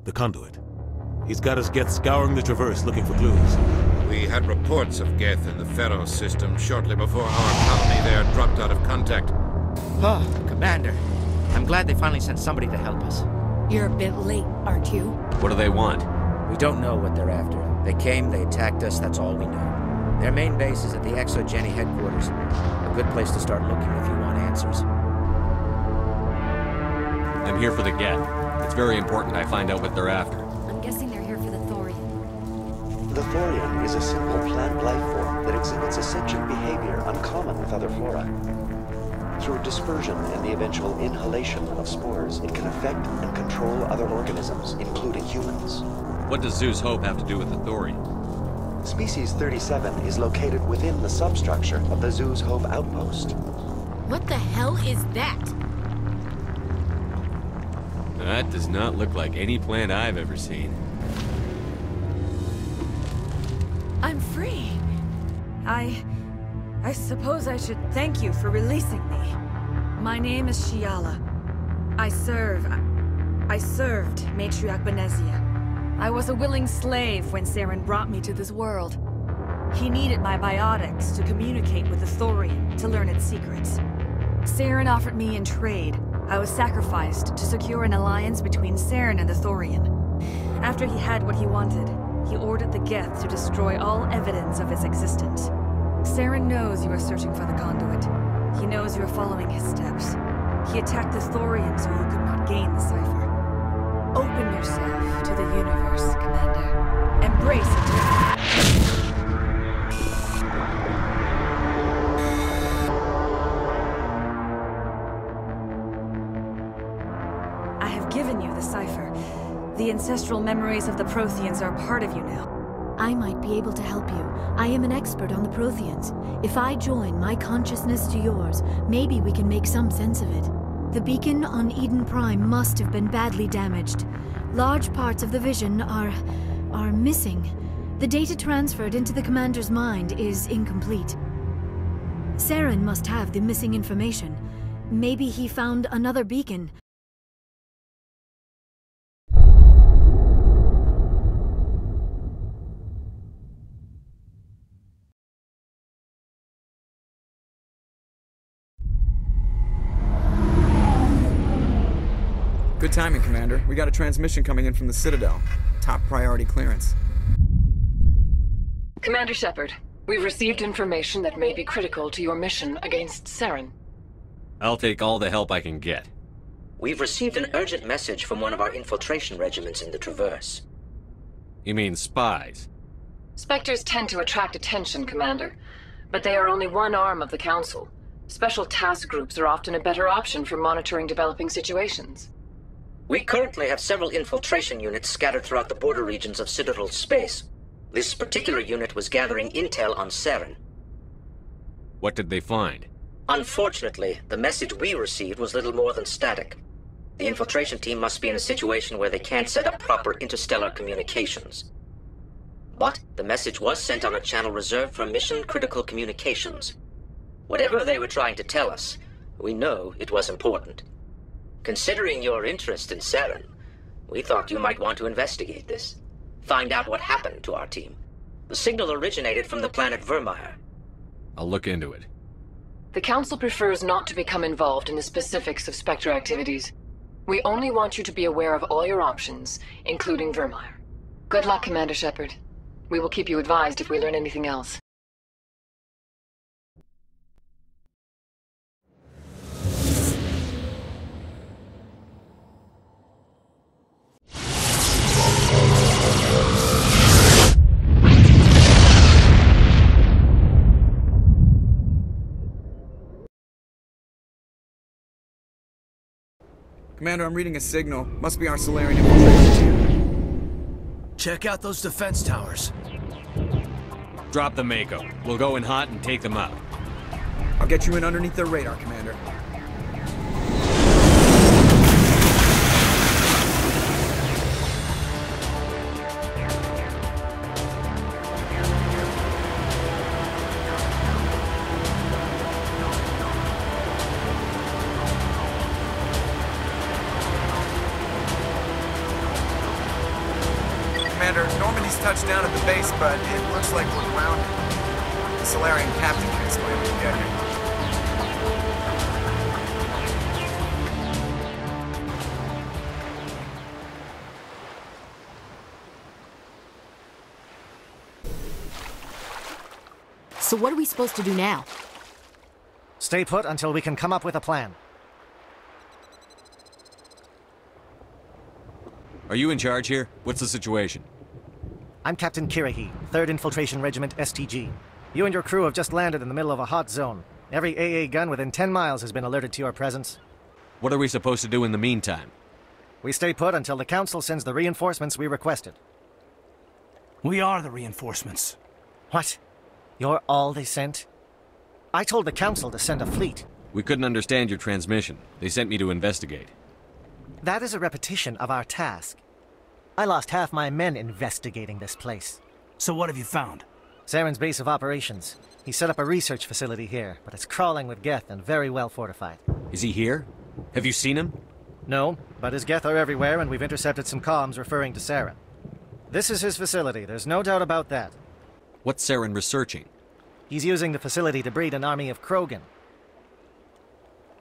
The conduit. He's got his Geth scouring the Traverse looking for clues. We had reports of Geth in the Pharaoh system shortly before our colony there dropped out of contact. Oh, Commander. I'm glad they finally sent somebody to help us. You're a bit late, aren't you? What do they want? We don't know what they're after. They came, they attacked us, that's all we know. Their main base is at the ExoGeni headquarters. A good place to start looking if you want answers. I'm here for the Geth. It's very important I find out what they're after. I'm guessing they're here for the Thorian. The Thorian is a simple plant life form that exhibits a sentient behavior uncommon with other flora. Through dispersion and the eventual inhalation of spores, it can affect and control other organisms, including humans. What does Zeus Hope have to do with the Thorian? Species 37 is located within the substructure of the Zeus Hope outpost. What the hell is that? That does not look like any plant I've ever seen. I'm free. I suppose I should thank you for releasing me. My name is Shiala. I served Matriarch Benezia. I was a willing slave when Saren brought me to this world. He needed my biotics to communicate with the Thorian to learn its secrets. Saren offered me in trade. I was sacrificed to secure an alliance between Saren and the Thorian. After he had what he wanted, he ordered the Geth to destroy all evidence of its existence. Saren knows you are searching for the conduit. He knows you are following his steps. He attacked the Thorian so you could not gain the cipher. Open yourself to the universe, Commander. Embrace it. I have given you the cipher. The ancestral memories of the Protheans are part of you now. I might be able to help you. I am an expert on the Protheans. If I join my consciousness to yours, maybe we can make some sense of it. The beacon on Eden Prime must have been badly damaged. Large parts of the vision are missing. The data transferred into the commander's mind is incomplete. Saren must have the missing information. Maybe he found another beacon. Good timing, Commander. We got a transmission coming in from the Citadel. Top priority clearance. Commander Shepard, we've received information that may be critical to your mission against Saren. I'll take all the help I can get. We've received an urgent message from one of our infiltration regiments in the Traverse. You mean spies? Spectres tend to attract attention, Commander, but they are only one arm of the Council. Special task groups are often a better option for monitoring developing situations. We currently have several infiltration units scattered throughout the border regions of Citadel space. This particular unit was gathering intel on Saren. What did they find? Unfortunately, the message we received was little more than static. The infiltration team must be in a situation where they can't set up proper interstellar communications. But the message was sent on a channel reserved for mission-critical communications. Whatever they were trying to tell us, we know it was important. Considering your interest in Saren, we thought you might want to investigate this. Find out what happened to our team. The signal originated from the planet Virmire. I'll look into it. The Council prefers not to become involved in the specifics of Spectre activities. We only want you to be aware of all your options, including Virmire. Good luck, Commander Shepard. We will keep you advised if we learn anything else. Commander, I'm reading a signal. Must be our Solarian infiltration team. Check out those defense towers. Drop the Mako. We'll go in hot and take them out. I'll get you in underneath their radar, Commander. Commander, Normandy's touched down at the base, but it looks like we're grounded. The Solarian captain can explain when we get here. So what are we supposed to do now? Stay put until we can come up with a plan. Are you in charge here? What's the situation? I'm Captain Kirahi, 3rd Infiltration Regiment STG. You and your crew have just landed in the middle of a hot zone. Every AA gun within 10 miles has been alerted to your presence. What are we supposed to do in the meantime? We stay put until the Council sends the reinforcements we requested. We are the reinforcements. What? You're all they sent? I told the Council to send a fleet. We couldn't understand your transmission. They sent me to investigate. That is a repetition of our task. I lost half my men investigating this place. So what have you found? Saren's base of operations. He set up a research facility here, but it's crawling with Geth and very well fortified. Is he here? Have you seen him? No, but his Geth are everywhere and we've intercepted some comms referring to Saren. This is his facility, there's no doubt about that. What's Saren researching? He's using the facility to breed an army of Krogan.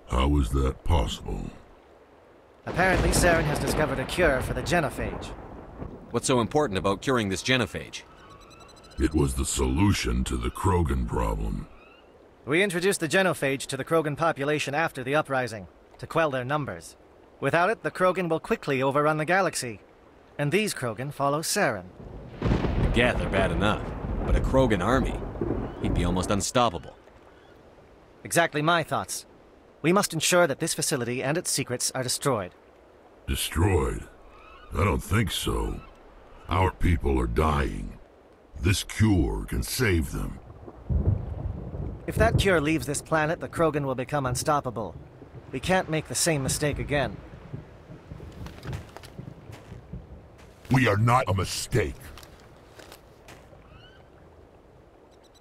How is that possible? Apparently, Saren has discovered a cure for the genophage. What's so important about curing this genophage? It was the solution to the Krogan problem. We introduced the genophage to the Krogan population after the uprising, to quell their numbers. Without it, the Krogan will quickly overrun the galaxy. And these Krogan follow Saren. The Geth are bad enough, but a Krogan army? He'd be almost unstoppable. Exactly my thoughts. We must ensure that this facility and its secrets are destroyed. Destroyed? I don't think so. Our people are dying. This cure can save them. If that cure leaves this planet, the Krogan will become unstoppable. We can't make the same mistake again. We are not a mistake.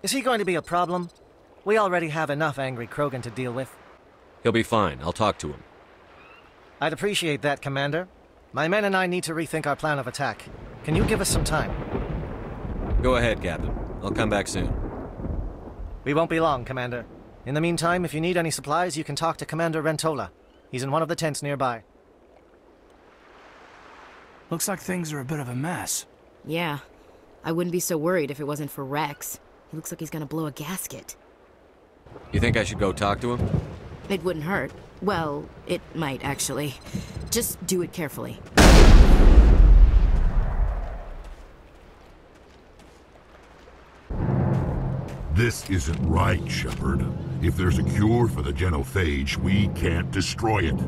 Is he going to be a problem? We already have enough angry Krogan to deal with. He'll be fine. I'll talk to him. I'd appreciate that, Commander. My men and I need to rethink our plan of attack. Can you give us some time? Go ahead, Captain. I'll come back soon. We won't be long, Commander. In the meantime, if you need any supplies, you can talk to Commander Rentola. He's in one of the tents nearby. Looks like things are a bit of a mess. Yeah. I wouldn't be so worried if it wasn't for Rex. He looks like he's gonna blow a gasket. You think I should go talk to him? It wouldn't hurt. Well, it might, actually. Just do it carefully. This isn't right, Shepard. If there's a cure for the genophage, we can't destroy it.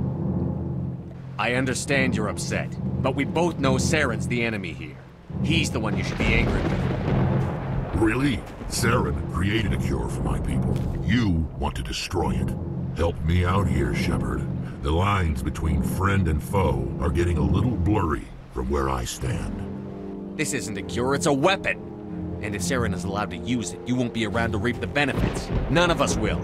I understand you're upset, but we both know Saren's the enemy here. He's the one you should be angry with. Really? Saren created a cure for my people. You want to destroy it. Help me out here, Shepard. The lines between friend and foe are getting a little blurry from where I stand. This isn't a cure, it's a weapon! And if Saren is allowed to use it, you won't be around to reap the benefits. None of us will.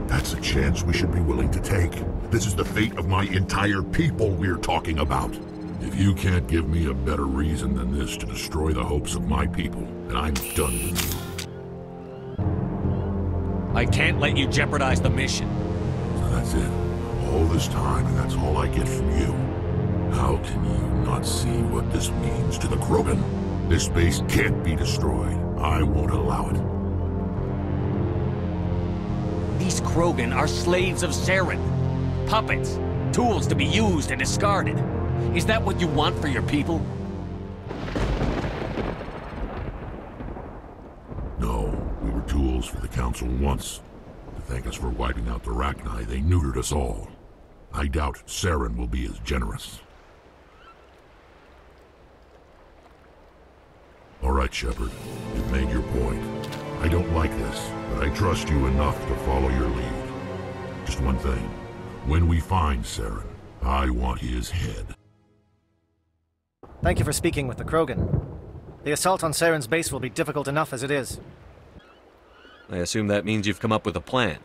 That's a chance we should be willing to take. This is the fate of my entire people we're talking about. If you can't give me a better reason than this to destroy the hopes of my people, then I'm done with you. I can't let you jeopardize the mission. So that's it. All this time, and that's all I get from you. How can you not see what this means to the Krogan? This base can't be destroyed. I won't allow it. These Krogan are slaves of Saren. Puppets. Tools to be used and discarded. Is that what you want for your people? No, we were tools for the Council once. To thank us for wiping out the Rachni, they neutered us all. I doubt Saren will be as generous. All right, Shepard. You've made your point. I don't like this, but I trust you enough to follow your lead. Just one thing. When we find Saren, I want his head. Thank you for speaking with the Krogan. The assault on Saren's base will be difficult enough as it is. I assume that means you've come up with a plan.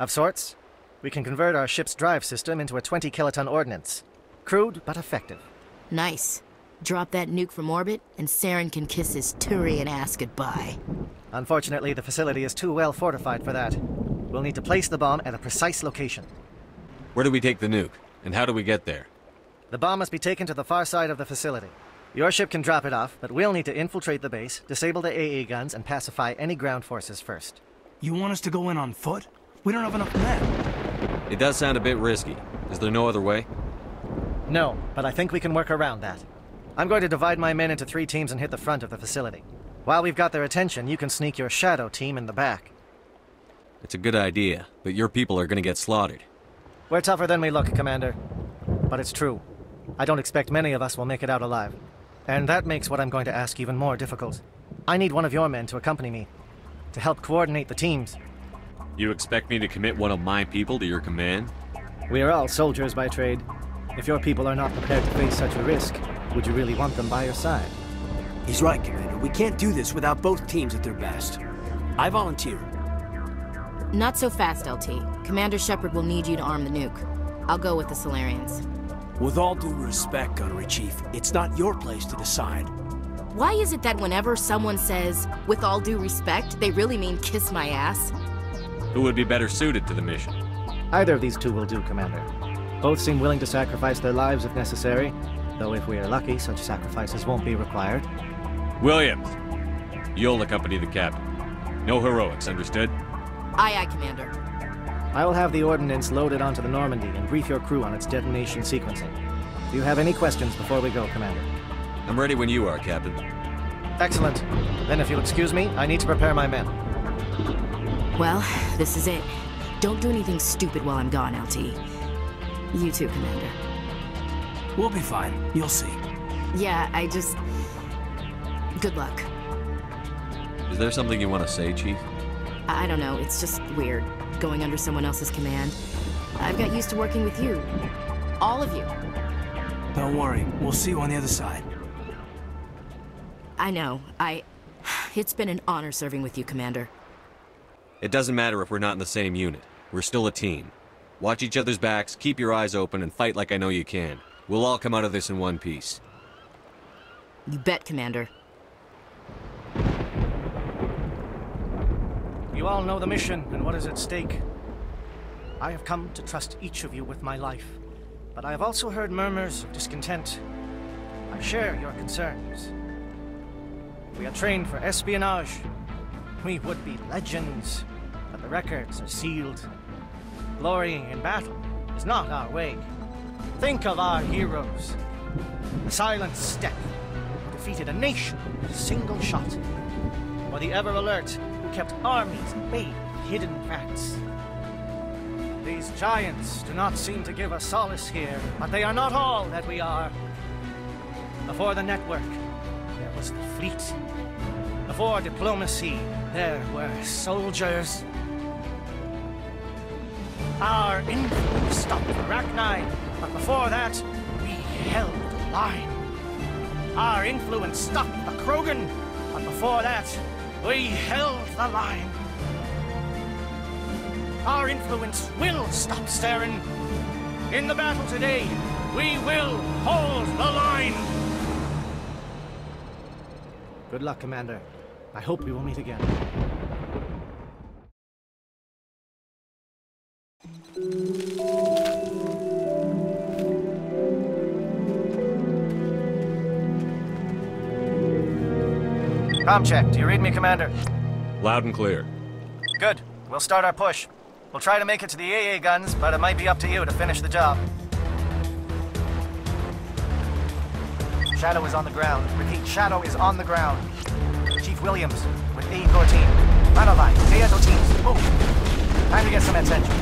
Of sorts. We can convert our ship's drive system into a 20-kiloton ordnance. Crude, but effective. Nice. Drop that nuke from orbit, and Saren can kiss his Turian ass goodbye. Unfortunately, the facility is too well fortified for that. We'll need to place the bomb at a precise location. Where do we take the nuke? And how do we get there? The bomb must be taken to the far side of the facility. Your ship can drop it off, but we'll need to infiltrate the base, disable the AA guns, and pacify any ground forces first. You want us to go in on foot? We don't have enough men. It does sound a bit risky. Is there no other way? No, but I think we can work around that. I'm going to divide my men into 3 teams and hit the front of the facility. While we've got their attention, you can sneak your shadow team in the back. It's a good idea, but your people are gonna get slaughtered. We're tougher than we look, Commander. But it's true. I don't expect many of us will make it out alive. And that makes what I'm going to ask even more difficult. I need one of your men to accompany me, to help coordinate the teams. You expect me to commit one of my people to your command? We are all soldiers by trade. If your people are not prepared to face such a risk, would you really want them by your side? He's right, Commander. We can't do this without both teams at their best. I volunteer. Not so fast, LT. Commander Shepard will need you to arm the nuke. I'll go with the Solarians. With all due respect, Gunnery Chief, it's not your place to decide. Why is it that whenever someone says, with all due respect, they really mean kiss my ass? Who would be better suited to the mission? Either of these 2 will do, Commander. Both seem willing to sacrifice their lives if necessary, though if we are lucky, such sacrifices won't be required. Williams, you'll accompany the captain. No heroics, understood? Aye, aye, Commander. I will have the ordnance loaded onto the Normandy and brief your crew on its detonation sequencing. Do you have any questions before we go, Commander? I'm ready when you are, Captain. Excellent. Then if you'll excuse me, I need to prepare my men. Well, this is it. Don't do anything stupid while I'm gone, LT. You too, Commander. We'll be fine. You'll see. Yeah, good luck. Is there something you want to say, Chief? I don't know, it's just weird, going under someone else's command. I've got used to working with you. All of you. Don't worry, we'll see you on the other side. I know, It's been an honor serving with you, Commander. It doesn't matter if we're not in the same unit. We're still a team. Watch each other's backs, keep your eyes open, and fight like I know you can. We'll all come out of this in one piece. You bet, Commander. You all know the mission and what is at stake. I have come to trust each of you with my life, but I have also heard murmurs of discontent. I share your concerns. We are trained for espionage. We would be legends, but the records are sealed. Glorying in battle is not our way. Think of our heroes. The silent step who defeated a nation with a single shot. Or the ever-alert who kept armies at bay with hidden facts. These giants do not seem to give us solace here, but they are not all that we are. Before the network, there was the fleet. Before diplomacy, there were soldiers. Our influence stopped Arachnide, but before that, we held the line. Our influence stopped the Krogan, but before that, we held the line. Our influence will stop Saren. In the battle today, we will hold the line. Good luck, Commander. I hope we will meet again. Comm check. Do you read me, Commander? Loud and clear. Good. We'll start our push. We'll try to make it to the AA guns, but it might be up to you to finish the job. Shadow is on the ground. Repeat, Shadow is on the ground. Chief Williams with A Corps team. Manovai, Teato teams. Move. Time to get some attention.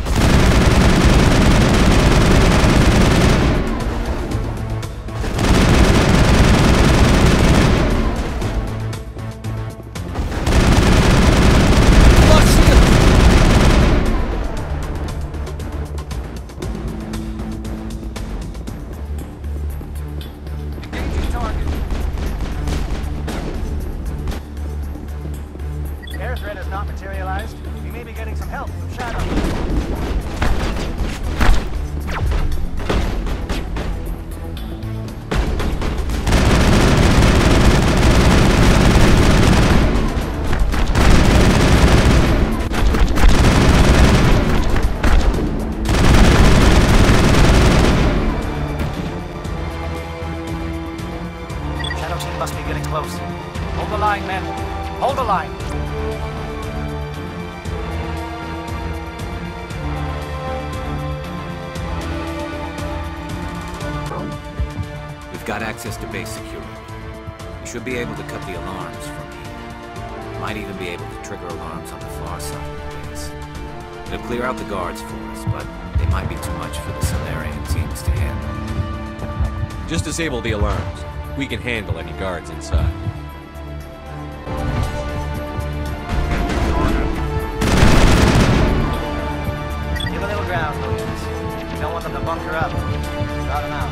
team must be getting close. Hold the line, men. Hold the line. We've got access to base security. We should be able to cut the alarms from here. Might even be able to trigger alarms on the far side of the base. It'll clear out the guards for us, but they might be too much for the Solarian teams to handle. Just disable the alarms. We can handle any guards inside. Give a little ground, Lucas. You don't want them to bunker up. Got them out.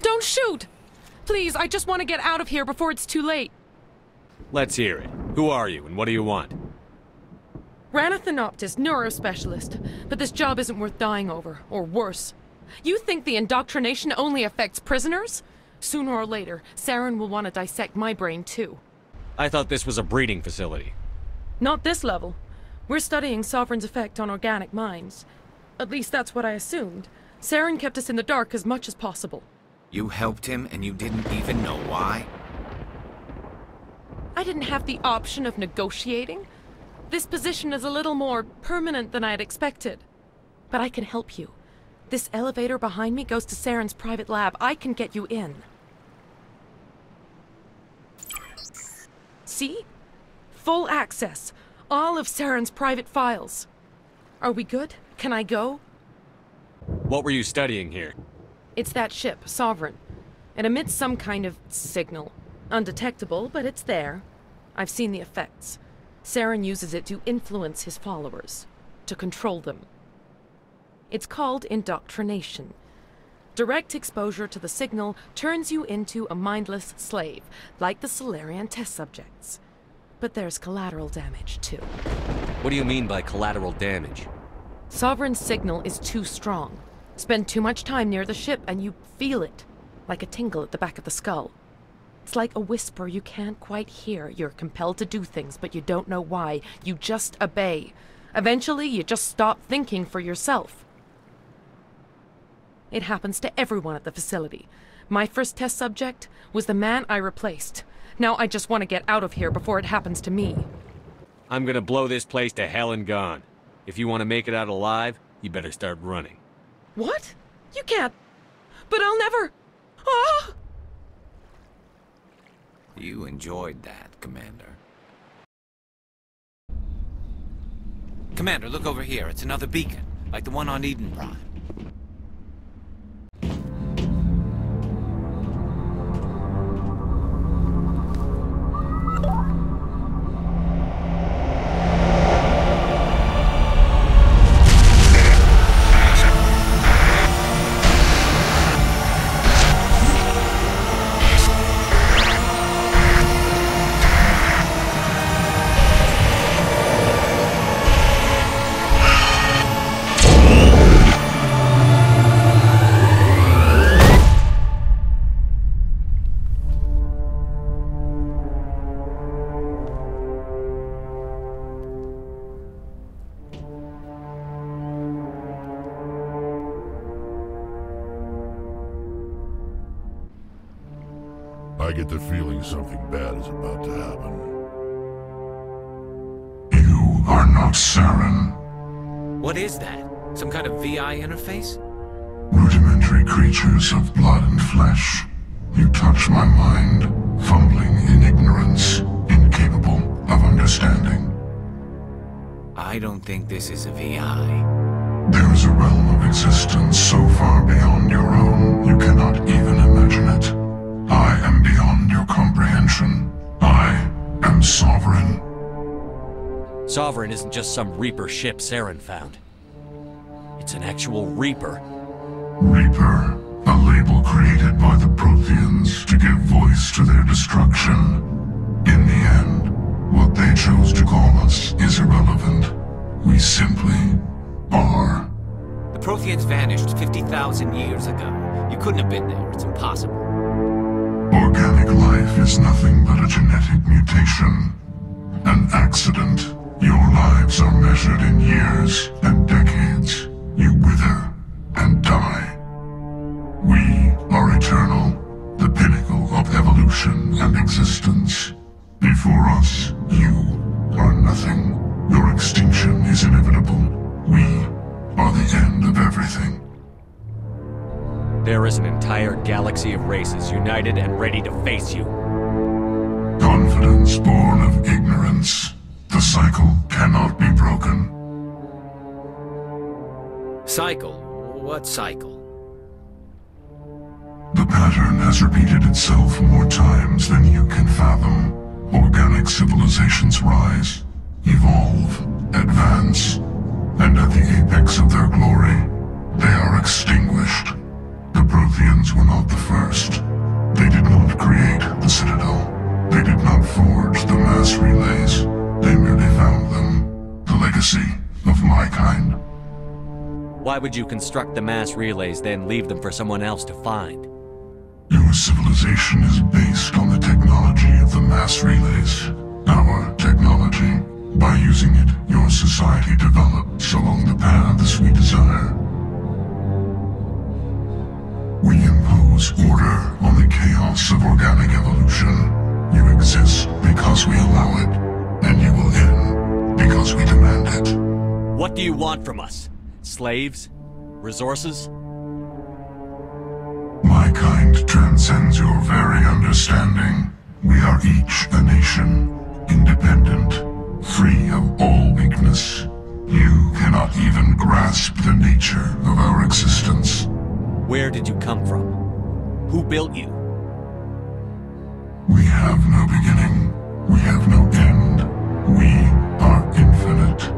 Don't shoot! Please, I just want to get out of here before it's too late. Let's hear it. Who are you, and what do you want? Ranathanoptis, neurospecialist. But this job isn't worth dying over, or worse. You think the indoctrination only affects prisoners? Sooner or later, Saren will want to dissect my brain too. I thought this was a breeding facility. Not this level. We're studying Sovereign's effect on organic minds. At least that's what I assumed. Saren kept us in the dark as much as possible. You helped him and you didn't even know why? I didn't have the option of negotiating. This position is a little more permanent than I had expected. But I can help you. This elevator behind me goes to Saren's private lab. I can get you in. See? Full access. All of Saren's private files. Are we good? Can I go? What were you studying here? It's that ship, Sovereign. It emits some kind of signal. Undetectable, but it's there. I've seen the effects. Saren uses it to influence his followers, to control them. It's called indoctrination. Direct exposure to the signal turns you into a mindless slave, like the Solarian test subjects. But there's collateral damage, too. What do you mean by collateral damage? Sovereign's signal is too strong. Spend too much time near the ship and you feel it, like a tingle at the back of the skull. It's like a whisper you can't quite hear. You're compelled to do things, but you don't know why. You just obey. Eventually, you just stop thinking for yourself. It happens to everyone at the facility. My first test subject was the man I replaced. Now I just want to get out of here before it happens to me. I'm gonna blow this place to hell and gone. If you want to make it out alive, you better start running. What? You can't. But I'll never. Ah! You enjoyed that, Commander. Commander, look over here. It's another beacon, like the one on Eden Prime. I get the feeling something bad is about to happen. You are not Saren. What is that? Some kind of VI interface? Rudimentary creatures of blood and flesh. You touch my mind, fumbling in ignorance, incapable of understanding. I don't think this is a VI. There is a realm of existence so far beyond your own, you cannot even imagine it. I am beyond your comprehension. I am Sovereign. Sovereign isn't just some Reaper ship Saren found. It's an actual Reaper. Reaper, a label created by the Protheans to give voice to their destruction. In the end, what they chose to call us is irrelevant. We simply are. The Protheans vanished 50,000 years ago. You couldn't have been there. It's impossible. Organic life is nothing but a genetic mutation. An accident. Your lives are measured in years and decades. You wither and die. We are eternal, the pinnacle of evolution and existence. Before us, you are nothing. Your extinction is inevitable. We are the end of everything. There is an entire galaxy of races united and ready to face you. Confidence born of ignorance. The cycle cannot be broken. Cycle? What cycle? The pattern has repeated itself more times than you can fathom. Organic civilizations rise, evolve, advance, and at the apex of their glory, they are extinguished. The Protheans were not the first. They did not create the Citadel. They did not forge the mass relays. They merely found them. The legacy of my kind. Why would you construct the mass relays, then leave them for someone else to find? Your civilization is based on the technology of the mass relays. Our technology. By using it, your society develops along the paths we desire. We impose order on the chaos of organic evolution. You exist because we allow it, and you will end because we demand it. What do you want from us? Slaves? Resources? My kind transcends your very understanding. We are each a nation, independent, free of all weakness. You cannot even grasp the nature of our existence. Where did you come from? Who built you? We have no beginning. We have no end. We are infinite.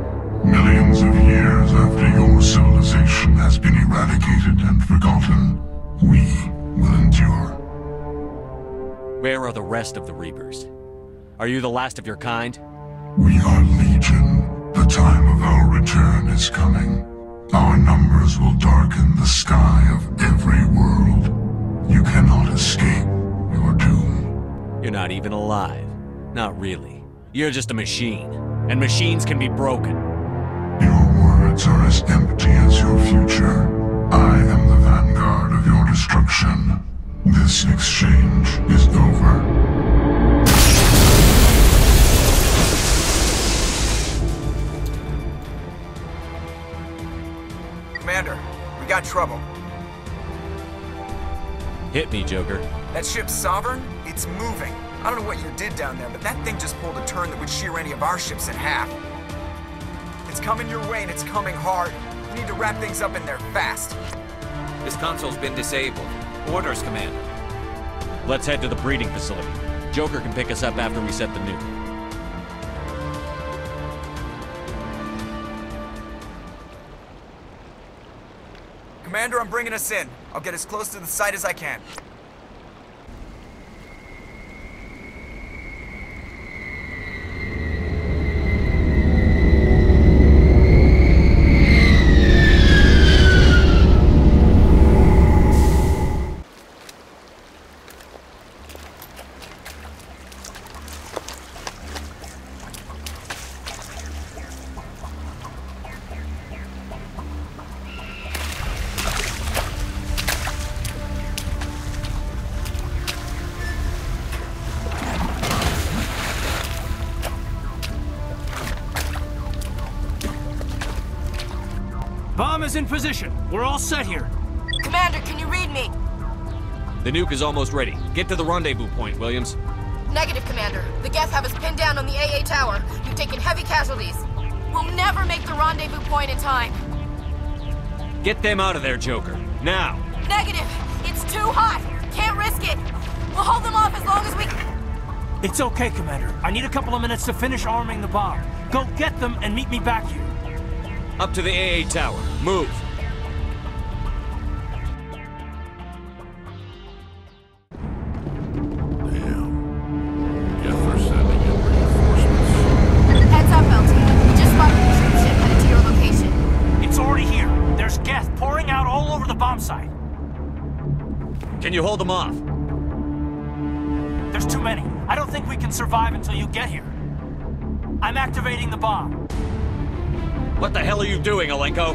Millions of years after your civilization has been eradicated and forgotten, we will endure. Where are the rest of the Reapers? Are you the last of your kind? We are legion. The time of our return is coming. Our numbers will darken the sky of every world. You cannot escape your doom. You're not even alive. Not really. You're just a machine. And machines can be broken. Your words are as empty as your future. I am the vanguard of your destruction. This exchange is over. Commander, we got trouble. Hit me, Joker. That ship's Sovereign? It's moving. I don't know what you did down there, but that thing just pulled a turn that would shear any of our ships in half. It's coming your way and it's coming hard. We need to wrap things up in there fast. This console's been disabled. Orders, Commander. Let's head to the breeding facility. Joker can pick us up after we set the nuke. Commander, I'm bringing us in. I'll get as close to the site as I can. Bomb is in position. We're all set here. Commander, can you read me? The nuke is almost ready. Get to the rendezvous point, Williams. Negative, Commander. The Geth have us pinned down on the AA tower. You've taken heavy casualties. We'll never make the rendezvous point in time. Get them out of there, Joker. Now! Negative! It's too hot! Can't risk it! We'll hold them off as long as we... It's okay, Commander. I need a couple of minutes to finish arming the bomb. Go get them and meet me back here. Up to the AA tower. Move! Damn. Guess they're sending in reinforcements. Can you hold them off? There's too many. I don't think we can survive until you get here. I'm activating the bomb. What the hell are you doing, Alenko?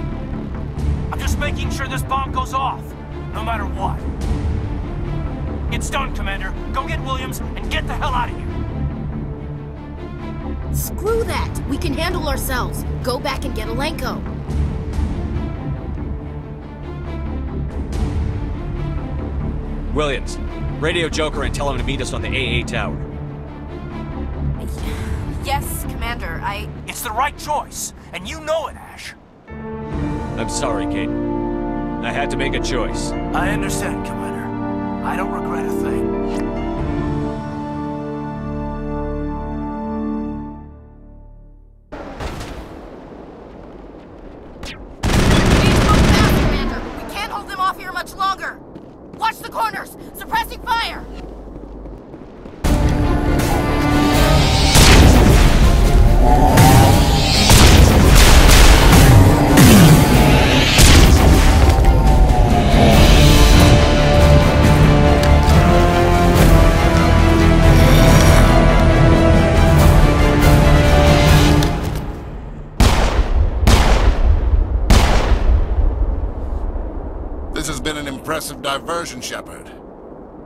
I'm just making sure this bomb goes off, no matter what. It's done, Commander. Go get Williams and get the hell out of here. Screw that! We can handle ourselves. Go back and get Alenko. Williams, radio Joker and tell him to meet us on the AA tower. Yes, Commander, It's the right choice, and you know it, Ash. I'm sorry, Kate. I had to make a choice. I understand, Commander. I don't regret a thing. Commander! We can't hold them off here much longer! Watch the corners! Suppressing fire! This has been an impressive diversion, Shepard.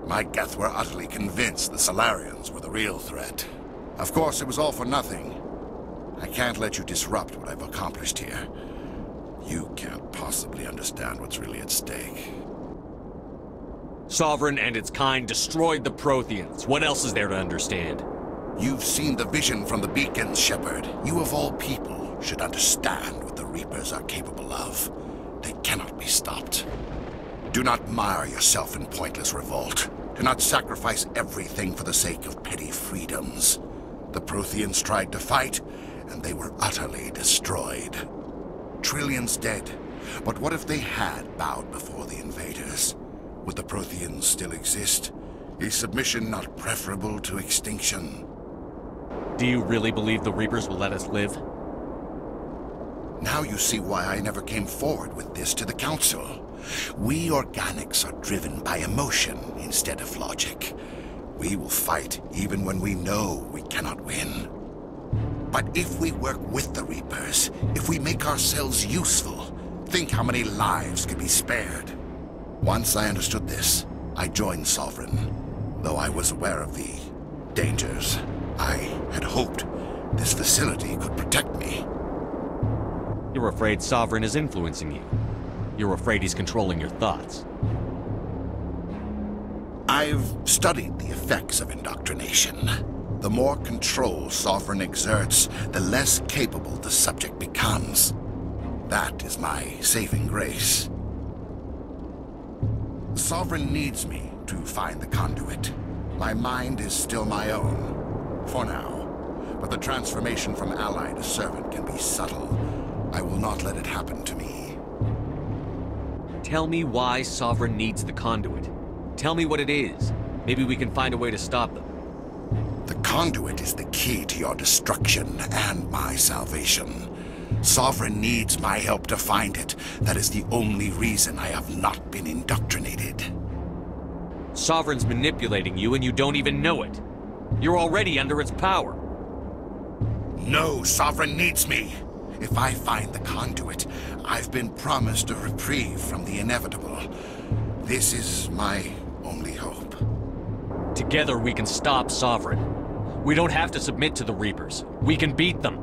My Geth were utterly convinced the Solarians were the real threat. Of course, it was all for nothing. I can't let you disrupt what I've accomplished here. You can't possibly understand what's really at stake. Sovereign and its kind destroyed the Protheans. What else is there to understand? You've seen the vision from the beacons, Shepard. You of all people should understand what the Reapers are capable of. They cannot be stopped. Do not mire yourself in pointless revolt. Do not sacrifice everything for the sake of petty freedoms. The Protheans tried to fight, and they were utterly destroyed. Trillions dead. But what if they had bowed before the invaders? Would the Protheans still exist? Is submission not preferable to extinction? Do you really believe the Reapers will let us live? Now you see why I never came forward with this to the Council. We organics are driven by emotion instead of logic. We will fight even when we know we cannot win. But if we work with the Reapers, if we make ourselves useful, think how many lives could be spared. Once I understood this, I joined Sovereign. Though I was aware of the dangers, I had hoped this facility could protect me. You're afraid Sovereign is influencing you. You're afraid he's controlling your thoughts. I've studied the effects of indoctrination. The more control Sovereign exerts, the less capable the subject becomes. That is my saving grace. Sovereign needs me to find the conduit. My mind is still my own, for now. But the transformation from ally to servant can be subtle. I will not let it happen to me. Tell me why Sovereign needs the conduit. Tell me what it is. Maybe we can find a way to stop them. The conduit is the key to your destruction and my salvation. Sovereign needs my help to find it. That is the only reason I have not been indoctrinated. Sovereign's manipulating you and you don't even know it. You're already under its power. No, Sovereign needs me. If I find the conduit, I've been promised a reprieve from the inevitable. This is my only hope. Together we can stop Sovereign. We don't have to submit to the Reapers. We can beat them.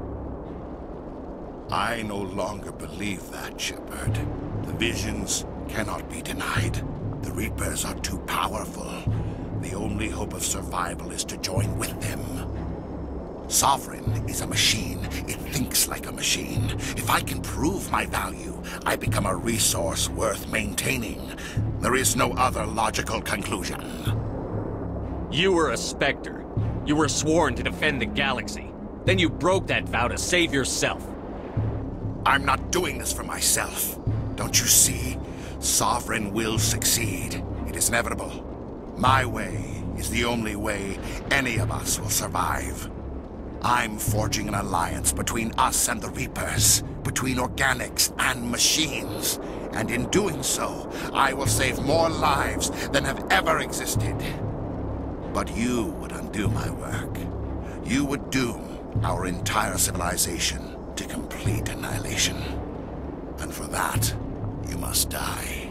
I no longer believe that, Shepard. The visions cannot be denied. The Reapers are too powerful. The only hope of survival is to join with them. Sovereign is a machine. It thinks like a machine. If I can prove my value, I become a resource worth maintaining. There is no other logical conclusion. You were a Spectre. You were sworn to defend the galaxy. Then you broke that vow to save yourself. I'm not doing this for myself. Don't you see? Sovereign will succeed. It is inevitable. My way is the only way any of us will survive. I'm forging an alliance between us and the Reapers, between organics and machines. And in doing so, I will save more lives than have ever existed. But you would undo my work. You would doom our entire civilization to complete annihilation. And for that, you must die.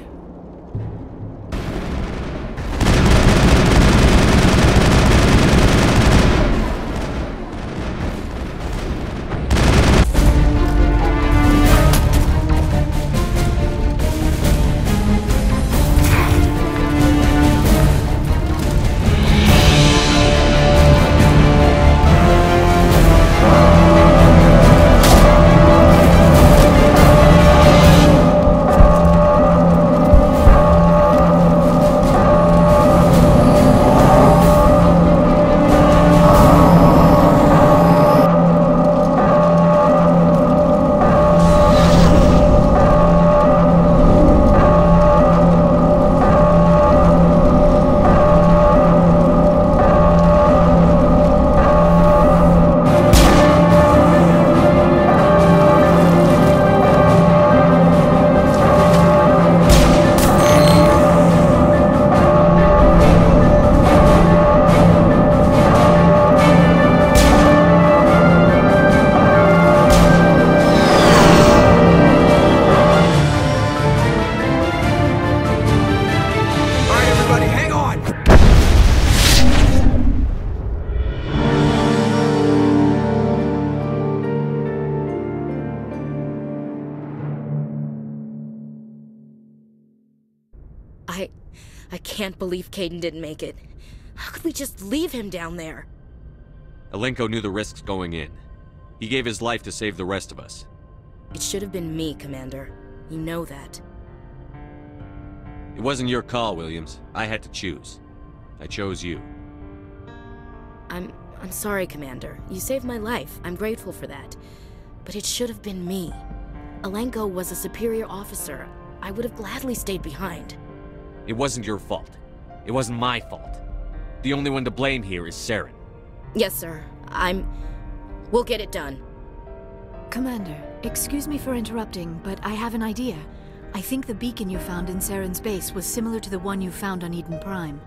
I can't believe Caden didn't make it. How could we just leave him down there? Alenko knew the risks going in. He gave his life to save the rest of us. It should have been me, Commander. You know that. It wasn't your call, Williams. I had to choose. I chose you. I'm sorry, Commander. You saved my life. I'm grateful for that. But it should have been me. Alenko was a superior officer. I would have gladly stayed behind. It wasn't your fault. It wasn't my fault. The only one to blame here is Saren. Yes, sir. We'll get it done. Commander, excuse me for interrupting, but I have an idea. I think the beacon you found in Saren's base was similar to the one you found on Eden Prime.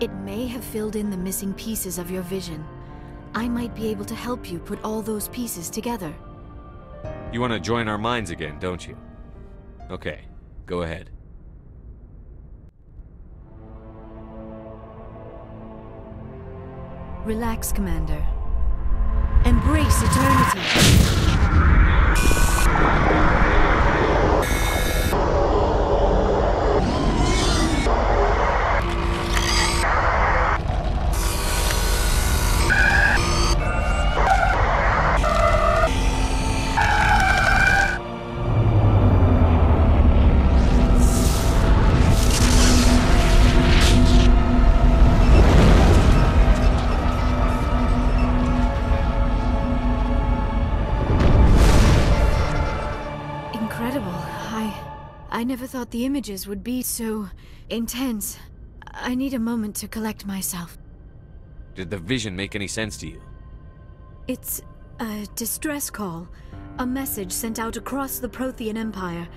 It may have filled in the missing pieces of your vision. I might be able to help you put all those pieces together. You want to join our minds again, don't you? Okay, go ahead. Relax, Commander. Embrace eternity. I never thought the images would be so intense. I need a moment to collect myself. Did the vision make any sense to you? It's a distress call. A message sent out across the Prothean Empire.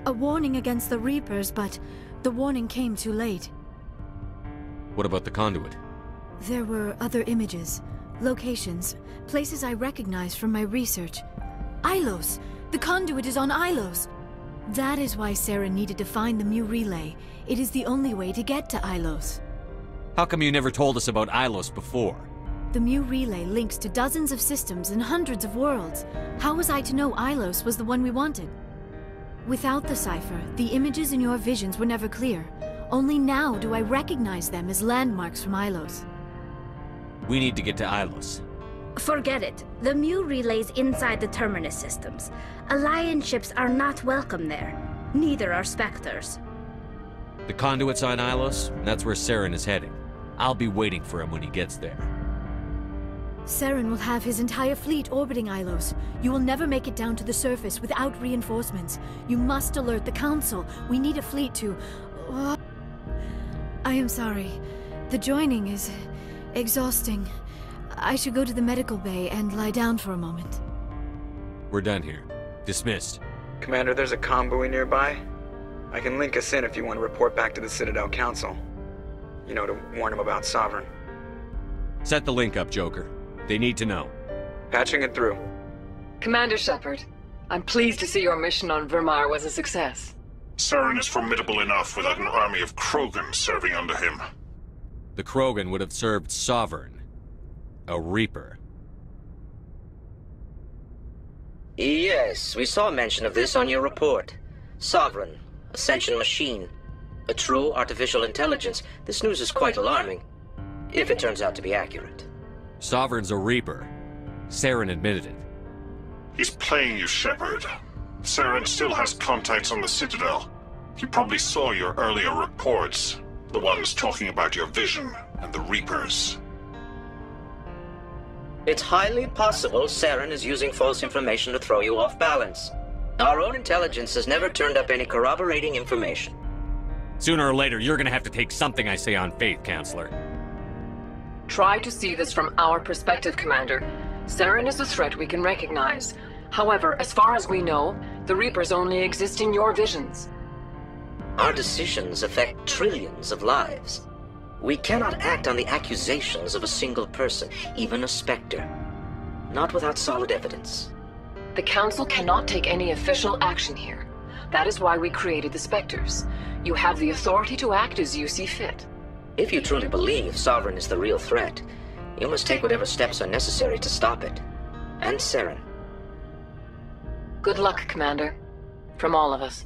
A warning against the Reapers, but the warning came too late. What about the conduit? There were other images, locations, places I recognized from my research. Ilos! The conduit is on Ilos! That is why Saren needed to find the Mu relay. It is the only way to get to Ilos. How come you never told us about Ilos before? The Mu relay links to dozens of systems and hundreds of worlds. How was I to know Ilos was the one we wanted? Without the cipher, the images in your visions were never clear. Only now do I recognize them as landmarks from Ilos. We need to get to Ilos. Forget it. The Mu relay's inside the Terminus systems. Alliance ships are not welcome there. Neither are Spectres. The conduit's on Ilos, and that's where Saren is heading. I'll be waiting for him when he gets there. Saren will have his entire fleet orbiting Ilos. You will never make it down to the surface without reinforcements. You must alert the Council. We need a fleet to... I am sorry. The joining is exhausting. I should go to the medical bay and lie down for a moment. We're done here. Dismissed. Commander, there's a convoy nearby. I can link us in if you want to report back to the Citadel Council. You know, to warn them about Sovereign. Set the link up, Joker. They need to know. Patching it through. Commander Shepard, I'm pleased to see your mission on Virmire was a success. Saren is formidable enough without an army of Krogan serving under him. The Krogan would have served Sovereign. A Reaper. Yes, we saw mention of this on your report. Sovereign, Ascension machine, a true artificial intelligence. This news is quite alarming, if it turns out to be accurate. Sovereign's a Reaper. Saren admitted it. He's playing you, Shepard. Saren still has contacts on the Citadel. He probably saw your earlier reports, the ones talking about your vision and the Reapers. It's highly possible Saren is using false information to throw you off balance. Our own intelligence has never turned up any corroborating information. Sooner or later, you're gonna have to take something I say on faith, Counselor. Try to see this from our perspective, Commander. Saren is a threat we can recognize. However, as far as we know, the Reapers only exist in your visions. Our decisions affect trillions of lives. We cannot act on the accusations of a single person, even a Spectre. Not without solid evidence. The Council cannot take any official action here. That is why we created the Spectres. You have the authority to act as you see fit. If you truly believe Sovereign is the real threat, you must take whatever steps are necessary to stop it. And Saren. Good luck, Commander. From all of us.